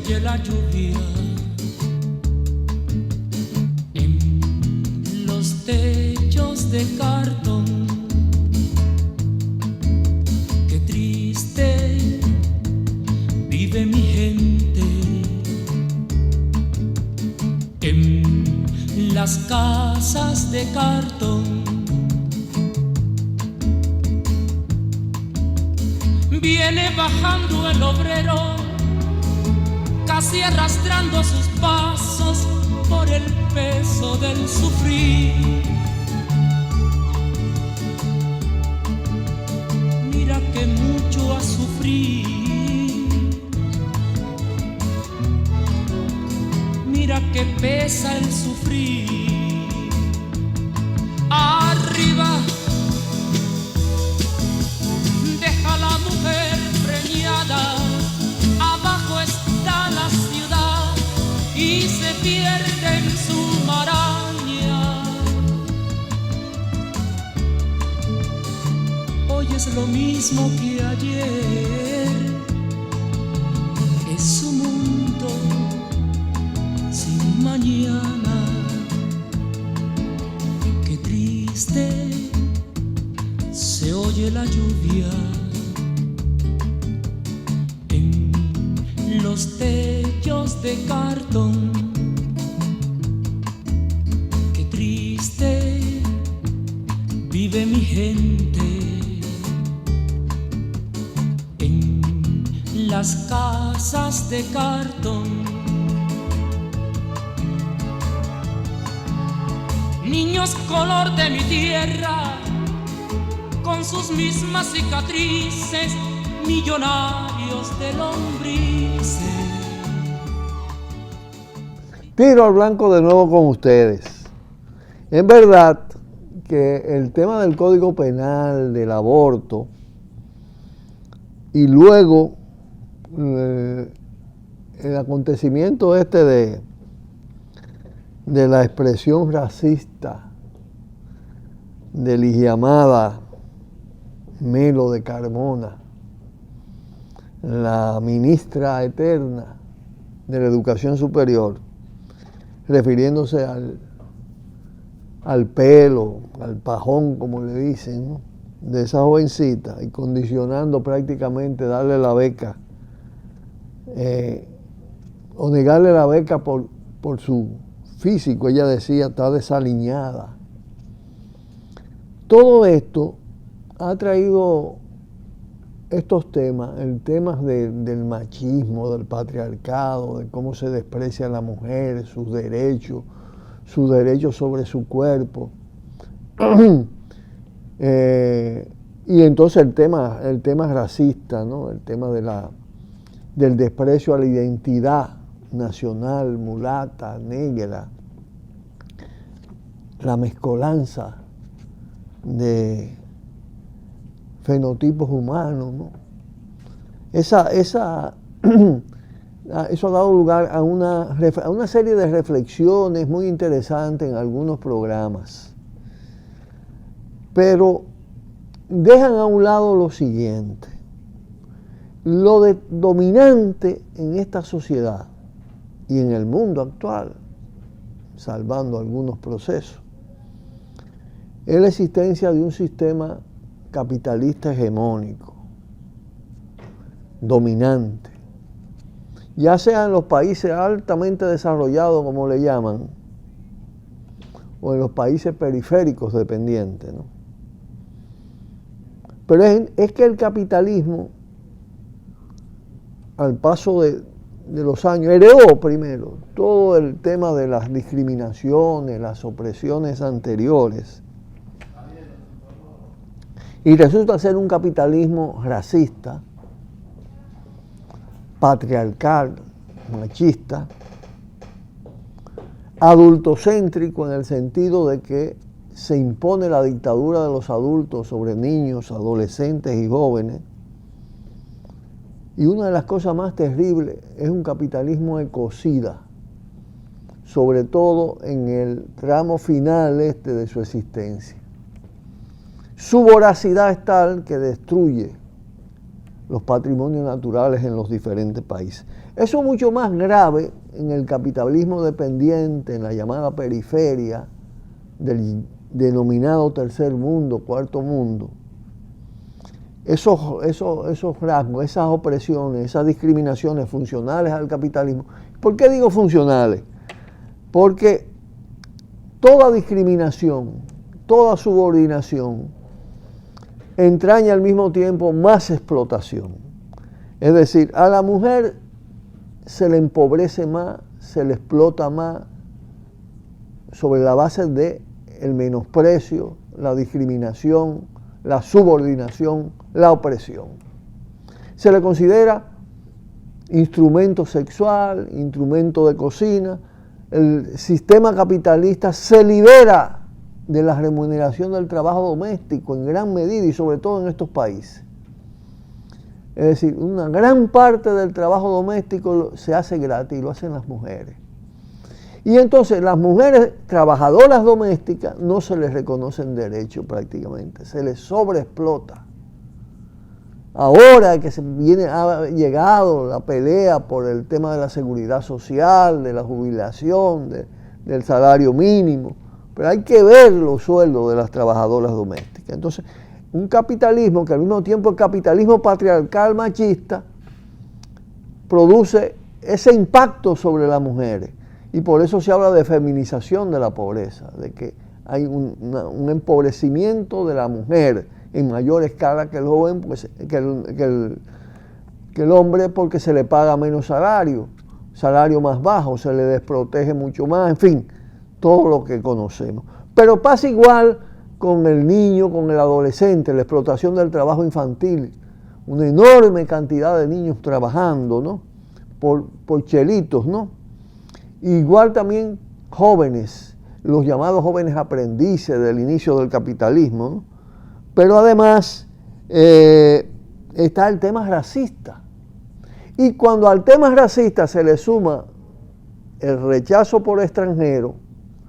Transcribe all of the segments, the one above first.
oye la lluvia en los techos de cartón. Qué triste vive mi gente en las casas de cartón. Viene bajando el obrero, casi arrastrando sus pasos por el peso del sufrir. Mira que mucho ha sufrido, mira que pesa el sufrir. Arriba deja la mujer preñada, abajo está la ciudad y se pierde en su maraña. Hoy es lo mismo que ayer, es su mundo sin mañana. Qué triste se oye la lluvia en los techos de cartón. Qué triste vive mi gente en las casas de cartón. Niños color de mi tierra, con sus mismas cicatrices, millonarios de lombrices. Tiro al blanco de nuevo con ustedes. Es verdad que el tema del Código Penal, del aborto, y luego el acontecimiento de la expresión racista de la llamada Melo de Carmona, la ministra eterna de la Educación Superior, refiriéndose al pelo, al pajón, como le dicen, ¿no?, de esa jovencita, y condicionando prácticamente darle la beca, o negarle la beca por su físico. Ella decía, está desaliñada. Todo esto ha traído estos temas, el tema del machismo, del patriarcado, de cómo se desprecia a la mujer, sus derechos sobre su cuerpo. Y entonces el tema racista, ¿no?, el tema del desprecio a la identidad nacional, mulata, negra, la mezcolanza de fenotipos humanos, ¿no? Eso ha dado lugar a una serie de reflexiones muy interesantes en algunos programas. Pero dejan a un lado lo siguiente: lo dominante en esta sociedad y en el mundo actual, salvando algunos procesos, es la existencia de un sistema capitalista hegemónico, dominante, ya sea en los países altamente desarrollados, como le llaman, o en los países periféricos dependientes, ¿no? Pero es que el capitalismo, al paso de los años, heredó primero todo el tema de las discriminaciones, las opresiones anteriores, y resulta ser un capitalismo racista, patriarcal, machista, adultocéntrico, en el sentido de que se impone la dictadura de los adultos sobre niños, adolescentes y jóvenes. Y una de las cosas más terribles es un capitalismo ecocida, sobre todo en el tramo final de su existencia. Su voracidad es tal que destruye los patrimonios naturales en los diferentes países. Eso es mucho más grave en el capitalismo dependiente, en la llamada periferia del denominado tercer mundo, cuarto mundo. Esos rasgos, esas opresiones, esas discriminaciones funcionales al capitalismo. ¿Por qué digo funcionales? Porque toda discriminación, toda subordinación entraña al mismo tiempo más explotación. Es decir, a la mujer se le empobrece más, se le explota más sobre la base del menosprecio, la discriminación, la subordinación, la opresión. Se le considera instrumento sexual, instrumento de cocina. El sistema capitalista se libera de la remuneración del trabajo doméstico en gran medida y sobre todo en estos países. Es decir, una gran parte del trabajo doméstico se hace gratis y lo hacen las mujeres. Y entonces las mujeres trabajadoras domésticas no se les reconocen derechos prácticamente, se les sobreexplota. Ahora que ha llegado la pelea por el tema de la seguridad social, de la jubilación, del salario mínimo, pero hay que ver los sueldos de las trabajadoras domésticas. Entonces, un capitalismo que al mismo tiempo el capitalismo patriarcal machista produce ese impacto sobre las mujeres. Y por eso se habla de feminización de la pobreza, de que hay un empobrecimiento de la mujer en mayor escala que el joven, pues, que el hombre, porque se le paga menos salario más bajo, se le desprotege mucho más, en fin, todo lo que conocemos. Pero pasa igual con el niño, con el adolescente, la explotación del trabajo infantil, una enorme cantidad de niños trabajando, ¿no? Por chelitos, ¿no? Igual también jóvenes, los llamados jóvenes aprendices del inicio del capitalismo, ¿no? Pero además está el tema racista. Y cuando al tema racista se le suma el rechazo por extranjero,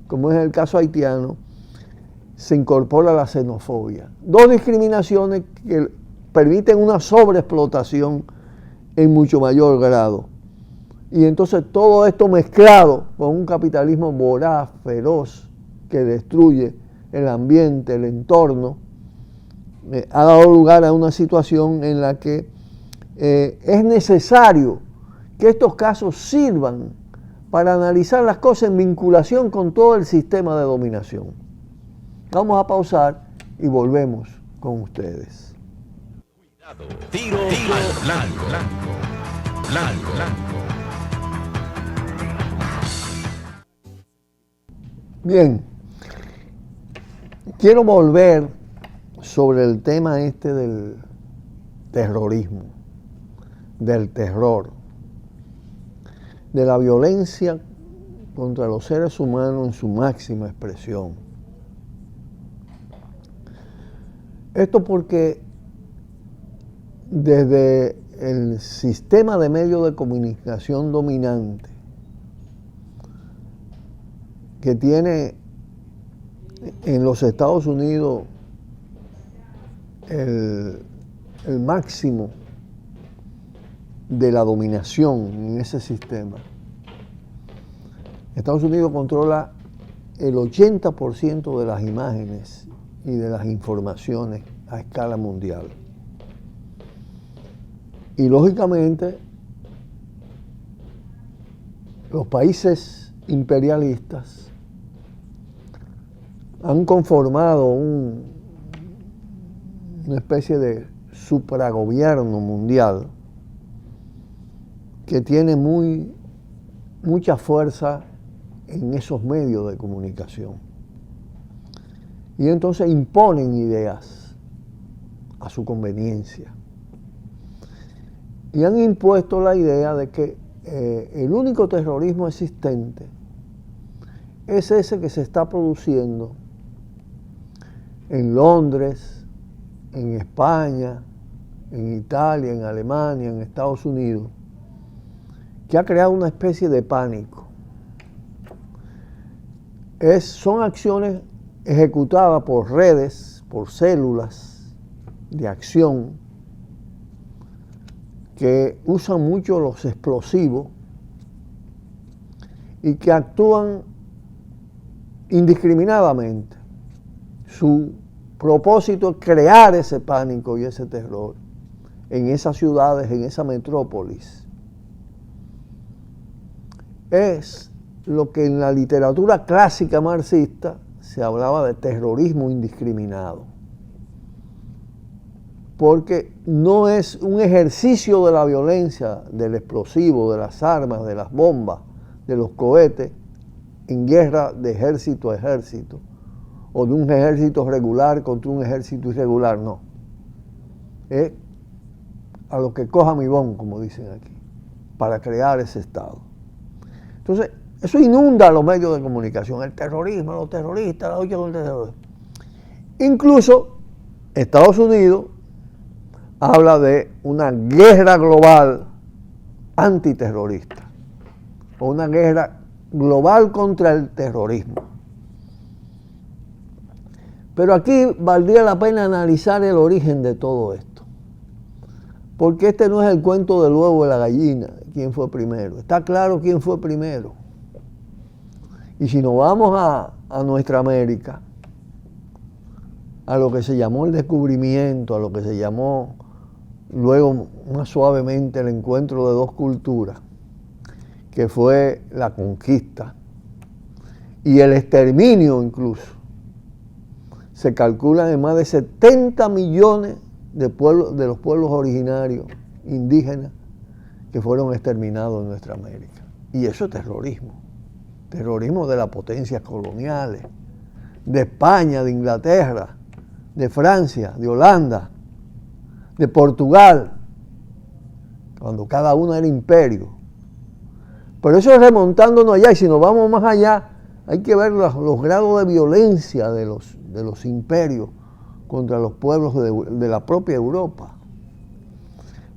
como es el caso haitiano, se incorpora la xenofobia. Dos discriminaciones que permiten una sobreexplotación en mucho mayor grado. Y entonces todo esto mezclado con un capitalismo voraz, feroz, que destruye el ambiente, el entorno, ha dado lugar a una situación en la que es necesario que estos casos sirvan para analizar las cosas en vinculación con todo el sistema de dominación. Vamos a pausar y volvemos con ustedes. Tiro al blanco. Bien, quiero volver sobre el tema este del terrorismo, del terror, de la violencia contra los seres humanos en su máxima expresión. Esto porque desde el sistema de medios de comunicación dominante, que tiene en los Estados Unidos el máximo de la dominación en ese sistema. Estados Unidos controla el 80% de las imágenes y de las informaciones a escala mundial. Y lógicamente los países imperialistas han conformado una especie de supragobierno mundial que tiene mucha fuerza en esos medios de comunicación. Y entonces imponen ideas a su conveniencia. Y han impuesto la idea de que el único terrorismo existente es ese que se está produciendo en Londres, en España, en Italia, en Alemania, en Estados Unidos, que ha creado una especie de pánico. Son acciones ejecutadas por redes, por células de acción, que usan mucho los explosivos y que actúan indiscriminadamente. Su propósito es crear ese pánico y ese terror en esas ciudades, en esa metrópolis. Es lo que en la literatura clásica marxista se hablaba de terrorismo indiscriminado, porque no es un ejercicio de la violencia, del explosivo, de las armas, de las bombas, de los cohetes, en guerra de ejército a ejército, o de un ejército regular contra un ejército irregular, no. Es a lo que coja mi bon, como dicen aquí, para crear ese Estado. Entonces, eso inunda los medios de comunicación, el terrorismo, los terroristas, la lucha contra el terrorismo. Incluso Estados Unidos habla de una guerra global antiterrorista, o una guerra global contra el terrorismo. Pero aquí valdría la pena analizar el origen de todo esto, porque este no es el cuento del huevo y la gallina, quién fue primero. Está claro quién fue primero. Y si nos vamos a nuestra América, a lo que se llamó el descubrimiento, a lo que se llamó luego más suavemente el encuentro de dos culturas, que fue la conquista y el exterminio incluso, se calculan en más de 70 millones de los pueblos originarios indígenas que fueron exterminados en nuestra América. Y eso es terrorismo. Terrorismo de las potencias coloniales, de España, de Inglaterra, de Francia, de Holanda, de Portugal, cuando cada uno era imperio. Pero eso es remontándonos allá, y si nos vamos más allá, hay que ver los grados de violencia de los imperios contra los pueblos de la propia Europa.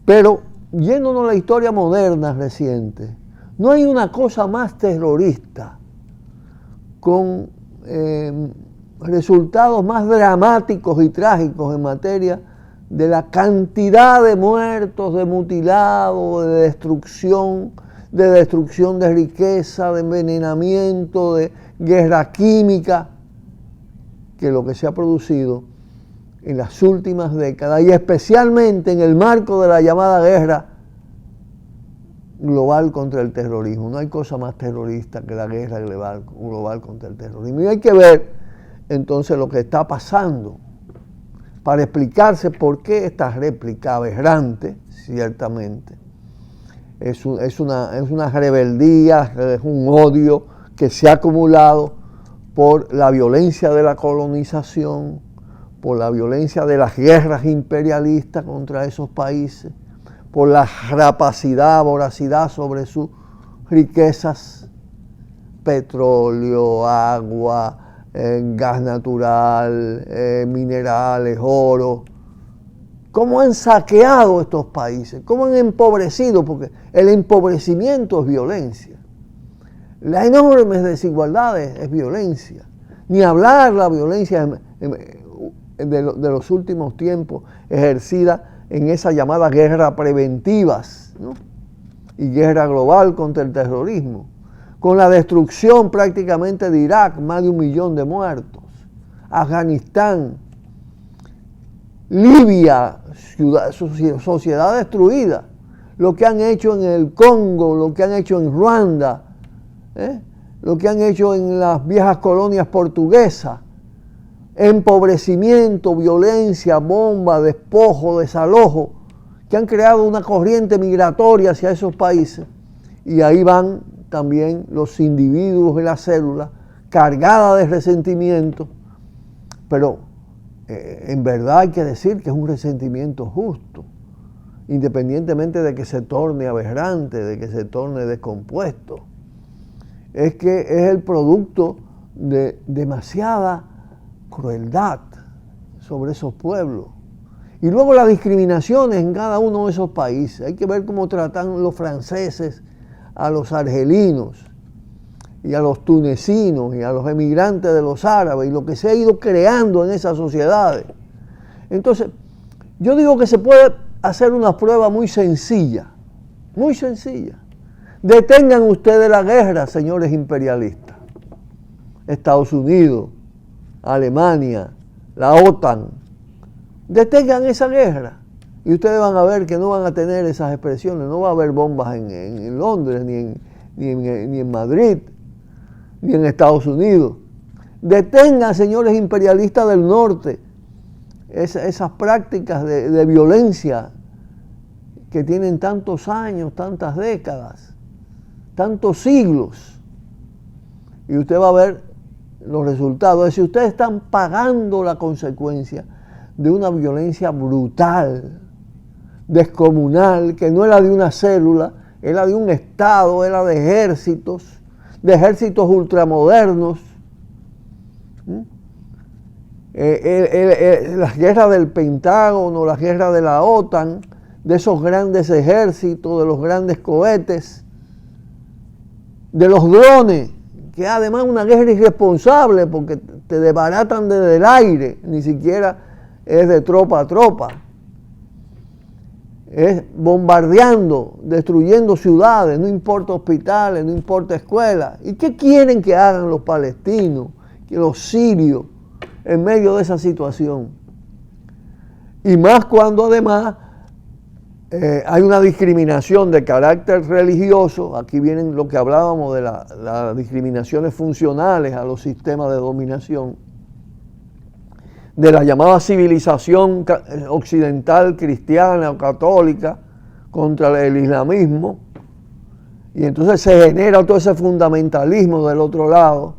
Pero, yéndonos a la historia moderna reciente, no hay una cosa más terrorista, con resultados más dramáticos y trágicos en materia de la cantidad de muertos, de mutilados, de destrucción de riqueza, de envenenamiento, de guerra química, que lo que se ha producido en las últimas décadas, y especialmente en el marco de la llamada guerra global contra el terrorismo. No hay cosa más terrorista que la guerra global contra el terrorismo. Y hay que ver entonces lo que está pasando para explicarse por qué esta réplica aberrante, ciertamente, es una rebeldía, es un odio que se ha acumulado por la violencia de la colonización, por la violencia de las guerras imperialistas contra esos países, por la rapacidad, voracidad sobre sus riquezas, petróleo, agua, gas natural, minerales, oro. ¿Cómo han saqueado estos países? ¿Cómo han empobrecido? Porque el empobrecimiento es violencia. Las enormes desigualdades es violencia. Ni hablar la violencia de los últimos tiempos ejercida en esa llamada guerra preventivas, ¿no? Y guerra global contra el terrorismo, con la destrucción prácticamente de Irak, más de 1 millón de muertos, Afganistán, Libia, sociedad destruida, lo que han hecho en el Congo, lo que han hecho en Ruanda, lo que han hecho en las viejas colonias portuguesas, empobrecimiento, violencia, bomba, despojo, desalojo, que han creado una corriente migratoria hacia esos países, y ahí van también los individuos de la célula cargada de resentimiento, pero en verdad hay que decir que es un resentimiento justo, independientemente de que se torne aberrante, de que se torne descompuesto. Es que es el producto de demasiada crueldad sobre esos pueblos. Y luego las discriminaciones en cada uno de esos países. Hay que ver cómo tratan los franceses a los argelinos y a los tunecinos y a los emigrantes de los árabes y lo que se ha ido creando en esas sociedades. Entonces, yo digo que se puede hacer una prueba muy sencilla, muy sencilla. Detengan ustedes la guerra, señores imperialistas. Estados Unidos, Alemania, la OTAN. Detengan esa guerra y ustedes van a ver que no van a tener esas expresiones. No va a haber bombas en Londres, ni en Madrid, ni en Estados Unidos. Detengan, señores imperialistas del norte, esas prácticas de violencia que tienen tantos años, tantas décadas, tantos siglos. Y usted va a ver los resultados. Es decir, ustedes están pagando la consecuencia de una violencia brutal, descomunal, que no es la de una célula, es la de un Estado, es la de ejércitos ultramodernos. Las guerras del Pentágono, las guerras de la OTAN, de esos grandes ejércitos, de los grandes cohetes, de los drones, que además es una guerra irresponsable porque te desbaratan desde el aire, ni siquiera es de tropa a tropa. Es bombardeando, destruyendo ciudades, no importa hospitales, no importa escuelas. ¿Y qué quieren que hagan los palestinos, que los sirios, en medio de esa situación? Y más cuando además hay una discriminación de carácter religioso. Aquí vienen lo que hablábamos de las discriminaciones funcionales a los sistemas de dominación, de la llamada civilización occidental cristiana o católica contra el islamismo, y entonces se genera todo ese fundamentalismo del otro lado,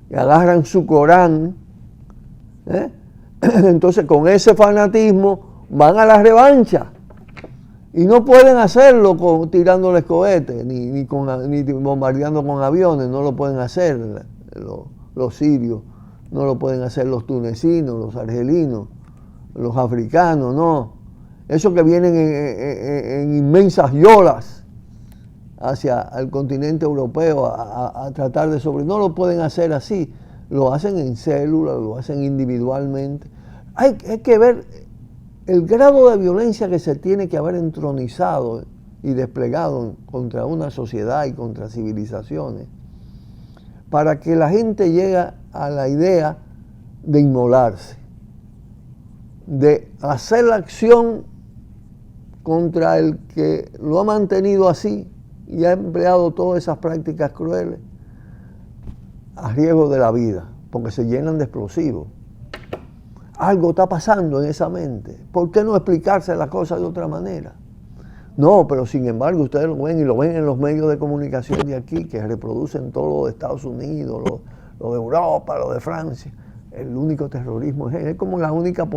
y agarran su Corán, entonces con ese fanatismo van a la revancha, y no pueden hacerlo tirándoles cohetes, ni bombardeando con aviones, no lo pueden hacer los sirios, no lo pueden hacer los tunecinos, los argelinos, los africanos, no. Esos que vienen en inmensas yolas hacia el continente europeo a tratar de sobrevivir, no lo pueden hacer así, lo hacen en células, lo hacen individualmente. Hay que ver el grado de violencia que se tiene que haber entronizado y desplegado contra una sociedad y contra civilizaciones, para que la gente llegue a la idea de inmolarse, de hacer la acción contra el que lo ha mantenido así y ha empleado todas esas prácticas crueles a riesgo de la vida, porque se llenan de explosivos. Algo está pasando en esa mente. ¿Por qué no explicarse las cosas de otra manera? No, pero sin embargo ustedes lo ven, y lo ven en los medios de comunicación de aquí, que reproducen todo lo de Estados Unidos, lo de Europa, lo de Francia. El único terrorismo es como la única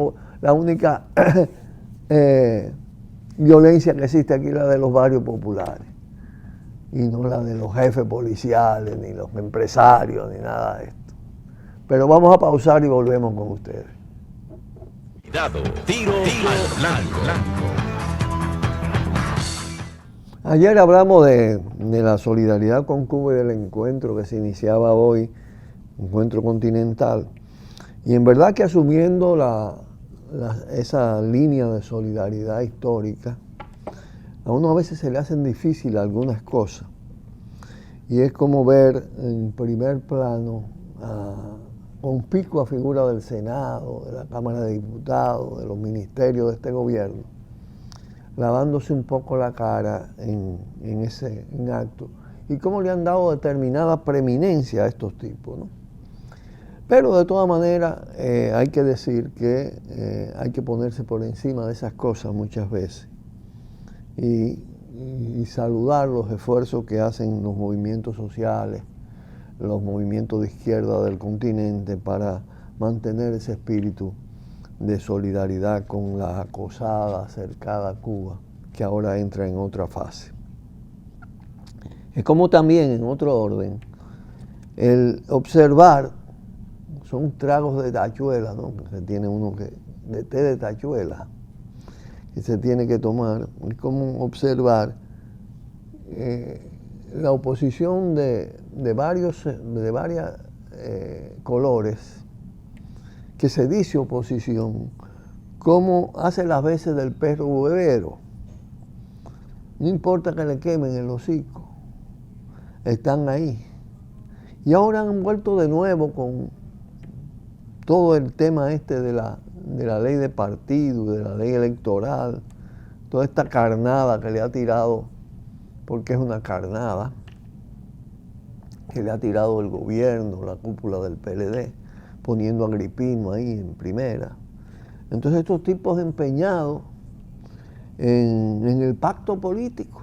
violencia que existe aquí, la de los barrios populares, y no la de los jefes policiales, ni los empresarios, ni nada de esto. Pero vamos a pausar y volvemos con ustedes. Tiro al blanco. Ayer hablamos de la solidaridad con Cuba y del encuentro que se iniciaba hoy, encuentro continental, y en verdad que asumiendo esa línea de solidaridad histórica, a uno a veces se le hacen difíciles algunas cosas, y es como ver en primer plano conspicua figura del Senado, de la Cámara de Diputados, de los ministerios de este gobierno, lavándose un poco la cara en ese acto, y cómo le han dado determinada preeminencia a estos tipos, ¿no? Pero de todas maneras hay que decir que hay que ponerse por encima de esas cosas muchas veces y saludar los esfuerzos que hacen los movimientos sociales, los movimientos de izquierda del continente para mantener ese espíritu de solidaridad con la acosada, cercada Cuba, que ahora entra en otra fase. Es como también, en otro orden, el observar, son tragos de tachuela, ¿no? Que se tiene uno de té de tachuela, que se tiene que tomar. Es como observar la oposición de varios colores, que se dice oposición, cómo hace las veces del perro bebero. No importa que le quemen el hocico, están ahí. Y ahora han vuelto de nuevo con todo el tema este de la ley de partido, de la ley electoral, toda esta carnada que le ha tirado, porque es una carnada, que le ha tirado el gobierno, la cúpula del PLD, poniendo a Agripino ahí en primera. Entonces estos tipos empeñados en el pacto político,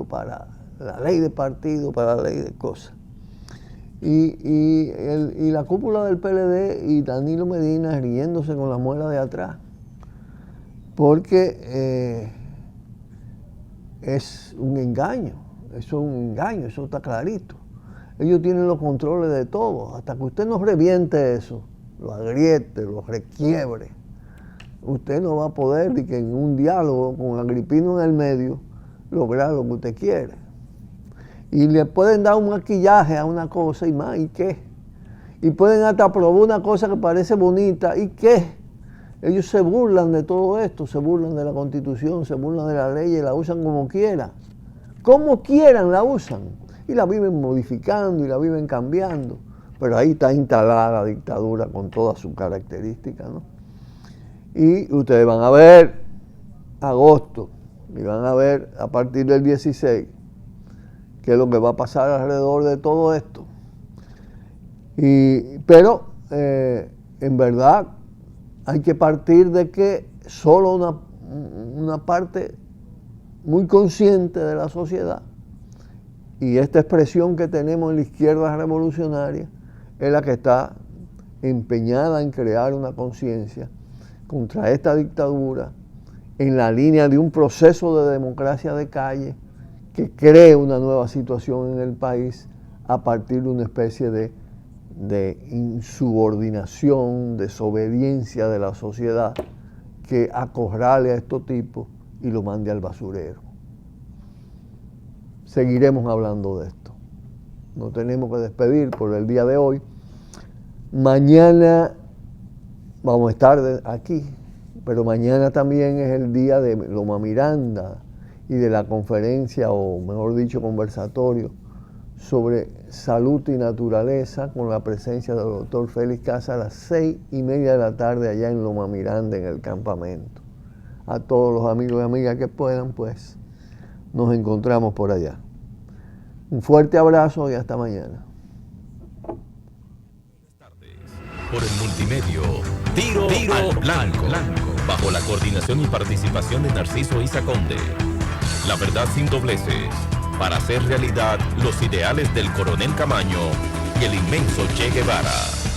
para la ley de partido, para la ley de cosas. Y la cúpula del PLD y Danilo Medina riéndose con la muela de atrás, porque es un engaño, eso está clarito. Ellos tienen los controles de todo, hasta que usted no reviente eso, lo agriete, lo requiebre, usted no va a poder, ni que en un diálogo con Agripino en el medio, lograr lo que usted quiere. Y le pueden dar un maquillaje a una cosa y más, ¿y qué? Y pueden hasta probar una cosa que parece bonita, ¿y qué? Ellos se burlan de todo esto, se burlan de la Constitución, se burlan de la ley y la usan como quieran. Como quieran la usan. Y la viven modificando y la viven cambiando. Pero ahí está instalada la dictadura con todas sus características, ¿no? Y ustedes van a ver agosto, y van a ver a partir del 16, qué es lo que va a pasar alrededor de todo esto. Pero en verdad hay que partir de que solo una parte muy consciente de la sociedad, y esta expresión que tenemos en la izquierda revolucionaria, es la que está empeñada en crear una conciencia contra esta dictadura, en la línea de un proceso de democracia de calle que cree una nueva situación en el país a partir de una especie de insubordinación, desobediencia de la sociedad que acorrale a estos tipos y lo mande al basurero. Seguiremos hablando de esto. Nos tenemos que despedir por el día de hoy. Mañana vamos a estar aquí, pero mañana también es el día de Loma Miranda y de la conferencia, o mejor dicho, conversatorio sobre salud y naturaleza, con la presencia del doctor Félix Casa a las 6:30 de la tarde allá en Loma Miranda, en el campamento. A todos los amigos y amigas que puedan, pues nos encontramos por allá. Un fuerte abrazo y hasta mañana. Por el multimedio Tiro al Blanco, bajo la coordinación y participación de Narciso Isa Conde. La verdad sin dobleces, para hacer realidad los ideales del Coronel Camaño y el inmenso Che Guevara.